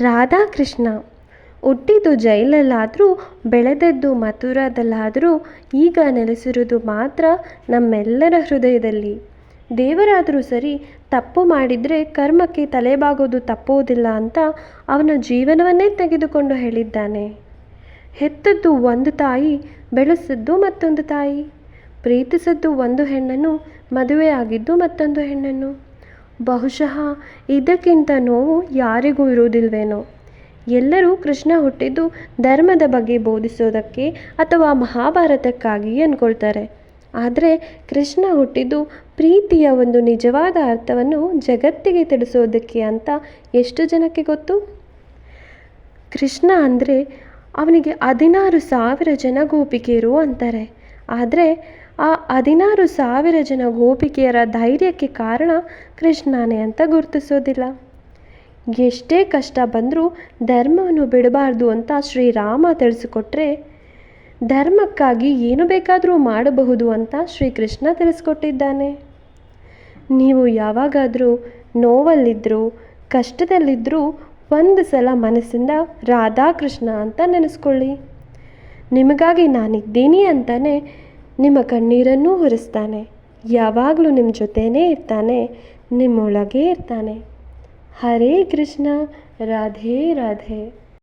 ರಾಧಾಕೃಷ್ಣ ಹುಟ್ಟಿದ್ದು ಜೈಲಲ್ಲಾದರೂ ಬೆಳೆದದ್ದು ಮಥುರಾದಲ್ಲಾದರೂ ಈಗ ನೆಲೆಸಿರುವುದು ಮಾತ್ರ ನಮ್ಮೆಲ್ಲರ ಹೃದಯದಲ್ಲಿ. ದೇವರಾದರೂ ಸರಿ, ತಪ್ಪು ಮಾಡಿದರೆ ಕರ್ಮಕ್ಕೆ ತಲೆಬಾಗೋದು ತಪ್ಪುವುದಿಲ್ಲ ಅಂತ ಅವನ ಜೀವನವನ್ನೇ ತೆಗೆದುಕೊಂಡು ಹೇಳಿದ್ದಾನೆ. ಹೆತ್ತದ್ದು ಒಂದು ತಾಯಿ, ಬೆಳೆಸಿದ್ದು ಮತ್ತೊಂದು ತಾಯಿ, ಪ್ರೀತಿಸಿದ್ದು ಒಂದು ಹೆಣ್ಣನ್ನು, ಮದುವೆಯಾಗಿದ್ದು ಮತ್ತೊಂದು ಹೆಣ್ಣನ್ನು. ಬಹುಶಃ ಇದಕ್ಕಿಂತ ನೋವು ಯಾರಿಗೂ ಇರುವುದಿಲ್ವೇನೋ. ಎಲ್ಲರೂ ಕೃಷ್ಣ ಹುಟ್ಟಿದ್ದು ಧರ್ಮದ ಬಗ್ಗೆ ಬೋಧಿಸೋದಕ್ಕೆ ಅಥವಾ ಮಹಾಭಾರತಕ್ಕಾಗಿ ಅಂದ್ಕೊಳ್ತಾರೆ. ಆದರೆ ಕೃಷ್ಣ ಹುಟ್ಟಿದ್ದು ಪ್ರೀತಿಯ ಒಂದು ನಿಜವಾದ ಅರ್ಥವನ್ನು ಜಗತ್ತಿಗೆ ತಿಳಿಸೋದಕ್ಕೆ ಅಂತ ಎಷ್ಟು ಜನಕ್ಕೆ ಗೊತ್ತು? ಕೃಷ್ಣ ಅಂದರೆ ಅವನಿಗೆ 16,000 ಜನ ಗೋಪಿಕೆಯರು ಅಂತಾರೆ. ಆದರೆ ಆ 16,000 ಜನ ಗೋಪಿಕೆಯರ ಧೈರ್ಯಕ್ಕೆ ಕಾರಣ ಕೃಷ್ಣನೇ ಅಂತ ಗುರುತಿಸೋದಿಲ್ಲ. ಎಷ್ಟೇ ಕಷ್ಟ ಬಂದರೂ ಧರ್ಮವನ್ನು ಬಿಡಬಾರ್ದು ಅಂತ ಶ್ರೀರಾಮ ತಿಳಿಸಿಕೊಟ್ರೆ, ಧರ್ಮಕ್ಕಾಗಿ ಏನು ಬೇಕಾದರೂ ಮಾಡಬಹುದು ಅಂತ ಶ್ರೀಕೃಷ್ಣ ತಿಳಿಸ್ಕೊಟ್ಟಿದ್ದಾನೆ. ನೀವು ಯಾವಾಗಾದರೂ ನೋವಲ್ಲಿದ್ದರೂ ಕಷ್ಟದಲ್ಲಿದ್ದರೂ ಒಂದು ಸಲ ಮನಸ್ಸಿಂದ ರಾಧಾಕೃಷ್ಣ ಅಂತ ನೆನೆಸ್ಕೊಳ್ಳಿ. ನಿಮಗಾಗಿ ನಾನಿದ್ದೀನಿ ಅಂತಾನೆ ನಿಮ್ಮ ಕಣ್ಣೀರನ್ನೂ ಒರೆಸ್ತಾನೆ. ಯಾವಾಗಲೂ ನಿಮ್ಮ ಜೊತೆನೇ ಇರ್ತಾನೆ, ನಿಮ್ಮೊಳಗೇ ಇರ್ತಾನೆ. ಹರೇ ಕೃಷ್ಣ, ರಾಧೇ ರಾಧೇ.